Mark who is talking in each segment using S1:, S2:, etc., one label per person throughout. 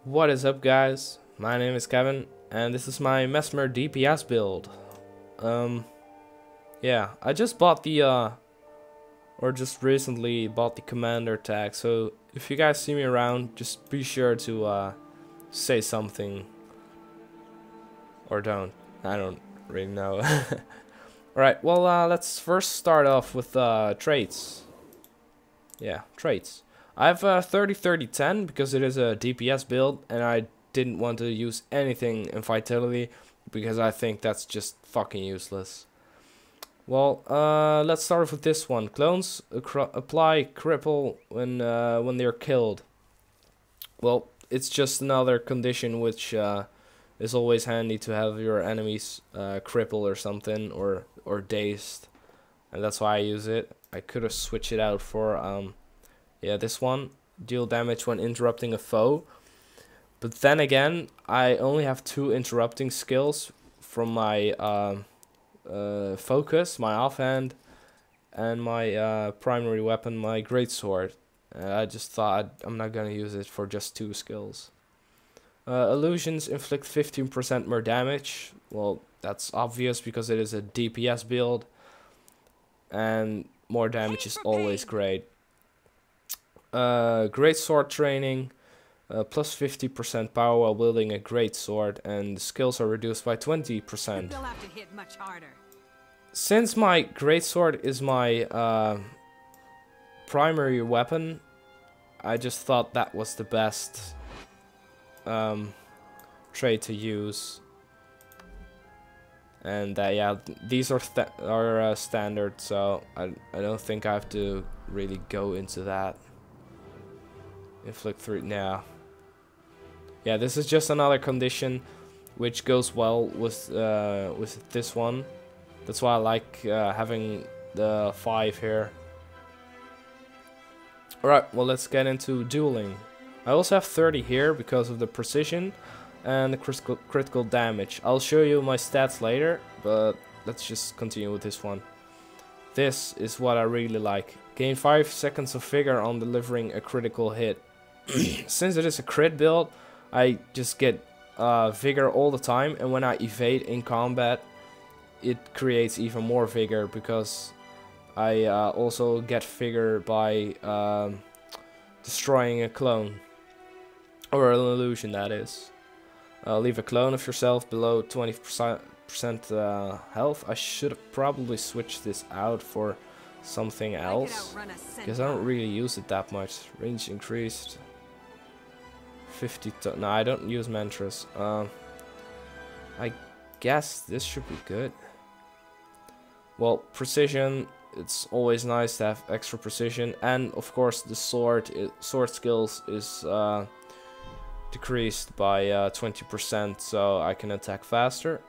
S1: What is up, guys? My name is Kevin and this is my Mesmer DPS build. Yeah, I just bought the or just recently bought the commander tag, so if you guys see me around, just be sure to say something, or don't. I don't really know. Alright, well, let's first start off with traits. Yeah, traits. I have 30-30-10 because it is a DPS build, and I didn't want to use anything in vitality because I think that's just fucking useless. Well, let's start off with this one. Clones apply cripple when they're killed. Well, it's just another condition which is always handy to have your enemies cripple or something, or dazed, and that's why I use it. I could have switched it out for yeah, this one, deal damage when interrupting a foe. But then again, I only have 2 interrupting skills from my focus, my offhand, and my primary weapon, my greatsword. I just thought I'm not gonna use it for just 2 skills. Illusions inflict 15% more damage. Well, that's obvious because it is a DPS build, and more damage is always great. Greatsword training, plus 50% power while wielding a greatsword, and the skills are reduced by 20%.
S2: They'll have to hit much harder.
S1: Since my greatsword is my primary weapon, I just thought that was the best trait to use. And yeah, these are standard, so I don't think I have to really go into that. Inflict 3 now. Yeah, this is just another condition which goes well with this one. That's why I like having the 5 here. Alright, well, let's get into dueling. I also have 30 here because of the precision and the critical damage. I'll show you my stats later, but let's just continue with this one. This is what I really like. Gain 5 seconds of vigor on delivering a critical hit. Since it is a crit build, I just get vigor all the time, and when I evade in combat, it creates even more vigor because I also get vigor by destroying a clone, or an illusion, that is. Leave a clone of yourself below 20% health. I should have probably switched this out for something else because I don't really use it that much. Range increased. 50 to no, I don't use mantras. I guess this should be good. Well, precision, it's always nice to have extra precision, and of course the sword skills is decreased by 20%, so I can attack faster.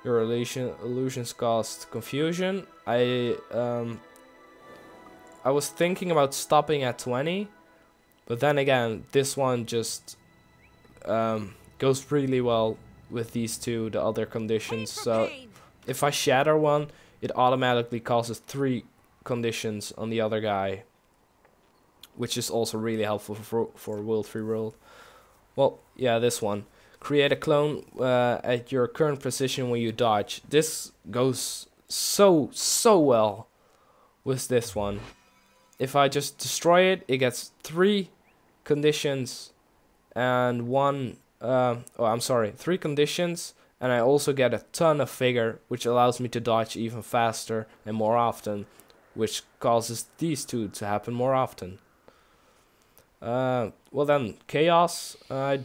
S1: Your illusions cost confusion. I was thinking about stopping at 20. But then again, this one just goes really well with these two, the other conditions. So if I shatter one, it automatically causes 3 conditions on the other guy, which is also really helpful for World Free World. Well, yeah, this one. Create a clone at your current position when you dodge. This goes so well with this one. If I just destroy it, it gets 3 conditions and 3 conditions, and I also get a ton of vigor, which allows me to dodge even faster and more often, which causes these 2 to happen more often. Well then, chaos. I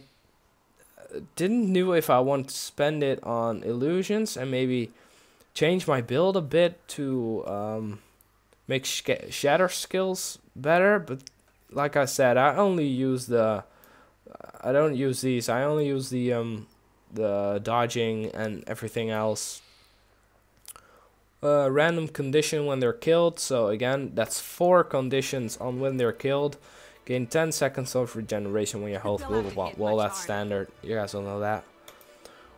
S1: didn't know if I want to spend it on illusions and maybe change my build a bit to make shatter skills better, but like I said, I only use I don't use these. I only use the dodging and everything else. Random condition when they're killed. So again, that's 4 conditions on when they're killed. Gain 10 seconds of regeneration when your health will well, that's standard. You guys all know that.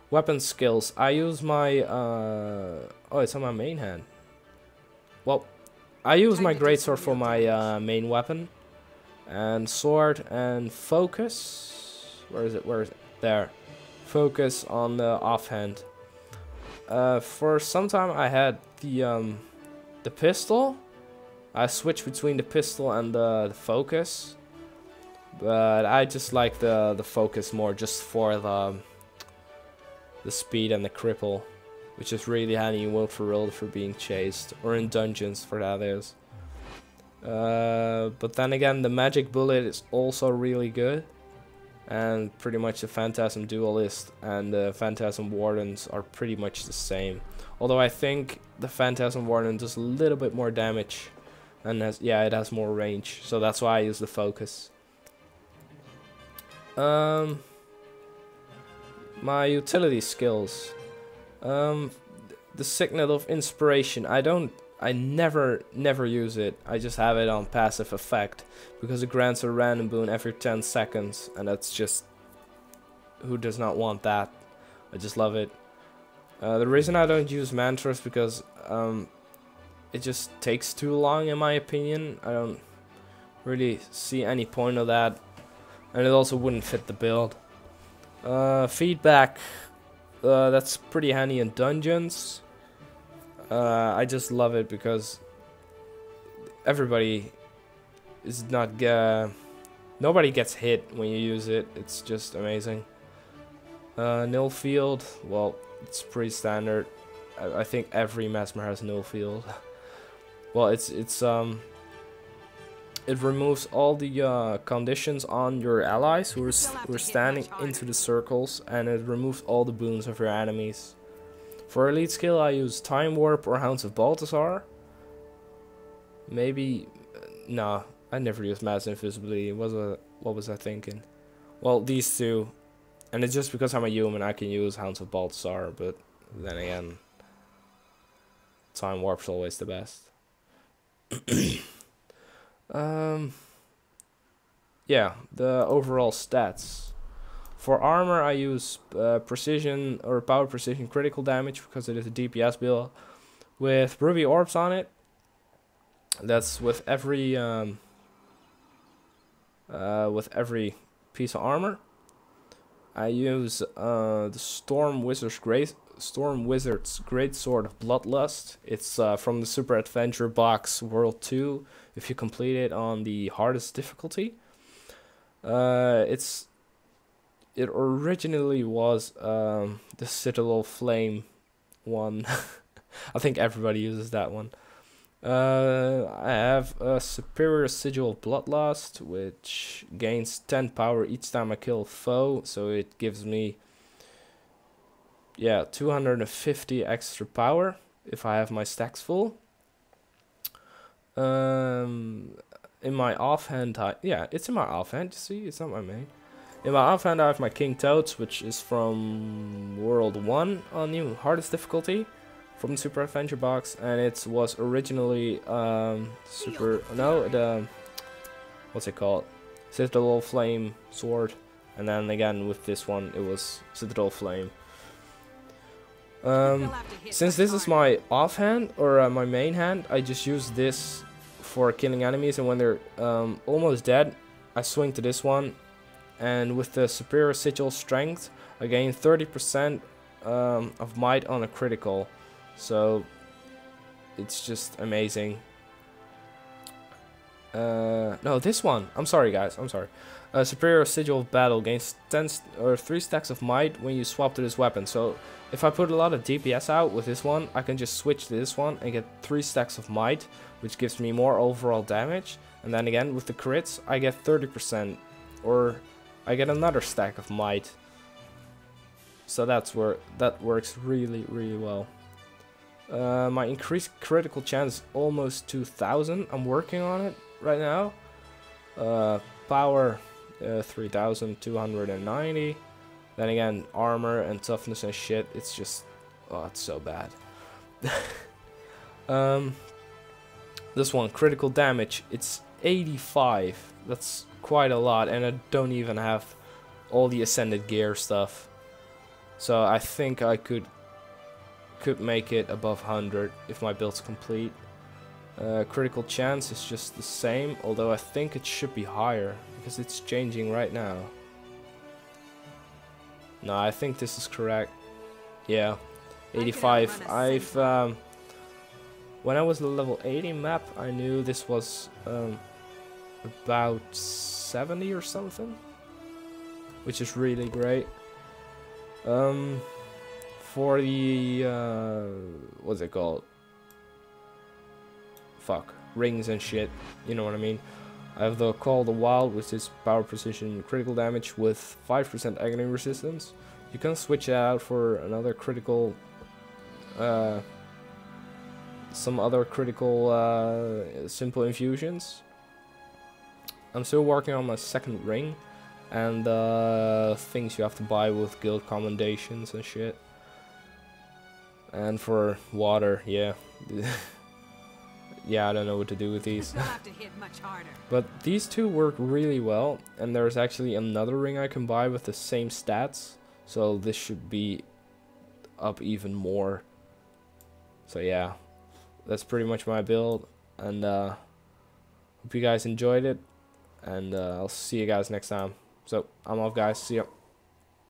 S1: Weapon skills. I use my oh, it's on my main hand. Well, I use my greatsword for my main weapon, and sword and focus. Where is it? Where is it? There. Focus on the offhand. For some time I had the pistol. I switched between the pistol and the focus, but I just like the focus more, just for the speed and the cripple, which is really handy in World for World for being chased, or in dungeons for that is. But then again, the magic bullet is also really good, and pretty much the Phantasm Duelist and the Phantasm Wardens are pretty much the same. Although I think the Phantasm Warden does a little bit more damage, and it has more range, so that's why I use the focus. My utility skills. The Signet of Inspiration. I never use it. I just have it on passive effect because it grants a random boon every 10 seconds, and that's just, who does not want that? I just love it. The reason I don't use mantra is because it just takes too long, in my opinion. I don't really see any point of that, and it also wouldn't fit the build. Feedback. That's pretty handy in dungeons. I just love it because everybody is not nobody gets hit when you use it. It's just amazing. Null field, well, it's pretty standard. I think every Mesmer has null field. Well, it removes all the conditions on your allies who are standing into the circles, and it removes all the boons of your enemies. For elite skill, I use Time Warp or Hounds of Balthazar. Maybe, nah, I never used Mass Invisibility. What was I thinking? Well, these two, and it's just because I'm a human, I can use Hounds of Balthazar. But then again, Time Warp's always the best. Yeah, the overall stats. For armor, I use precision or power precision critical damage because it is a DPS build with ruby orbs on it. That's with every piece of armor. I use the Storm Wizard's Great Sword of Bloodlust. It's from the Super Adventure Box World 2. If you complete it on the hardest difficulty, it originally was the Citadel Flame one. I think everybody uses that one. I have a Superior Sigil of Bloodlust, which gains 10 power each time I kill a foe, so it gives me 250 extra power if I have my stacks full. In my offhand, it's in my offhand. You see, it's not my main. In my offhand, I have my King Toads, which is from World 1 on new hardest difficulty from the Super Adventure Box, and it was originally what's it called? Citadel Flame Sword, and then again with this one it was Citadel Flame. Since this is my offhand or my main hand, I just use this for killing enemies, and when they're almost dead, I swing to this one. And with the Superior Sigil Strength, I gain 30% of might on a critical. So it's just amazing. No, this one. I'm sorry, guys. I'm sorry. Superior Sigil of Battle gains 3 stacks of might when you swap to this weapon. So if I put a lot of DPS out with this one, I can just switch to this one and get 3 stacks of might, which gives me more overall damage. And then again, with the crits, I get 30%, or I get another stack of might. So that works really, really well. My increased critical chance almost 2000. I'm working on it right now. Power 3290. Then again, armor and toughness and shit. It's just, oh, it's so bad. This one, critical damage. It's 85. That's quite a lot, and I don't even have all the ascended gear stuff. So I think I could make it above 100 if my build's complete. Critical chance is just the same, although I think it should be higher because it's changing right now. No, I think this is correct. Yeah, 85. I've when I was level 80 map, I knew this was about 70 or something, which is really great. For the what's it called? Fuck, rings and shit. You know what I mean? I have the Call of the Wild, which is power, precision, critical damage with 5% agony resistance. You can switch it out for another critical, some other critical simple infusions. I'm still working on my second ring, and things you have to buy with guild commendations and shit. And for water, yeah. Yeah, I don't know what to do with these.
S2: Have to hit much harder.
S1: But these two work really well, and there's actually another ring I can buy with the same stats, so this should be up even more. So yeah, that's pretty much my build, and hope you guys enjoyed it, and I'll see you guys next time. So I'm off, guys. See ya.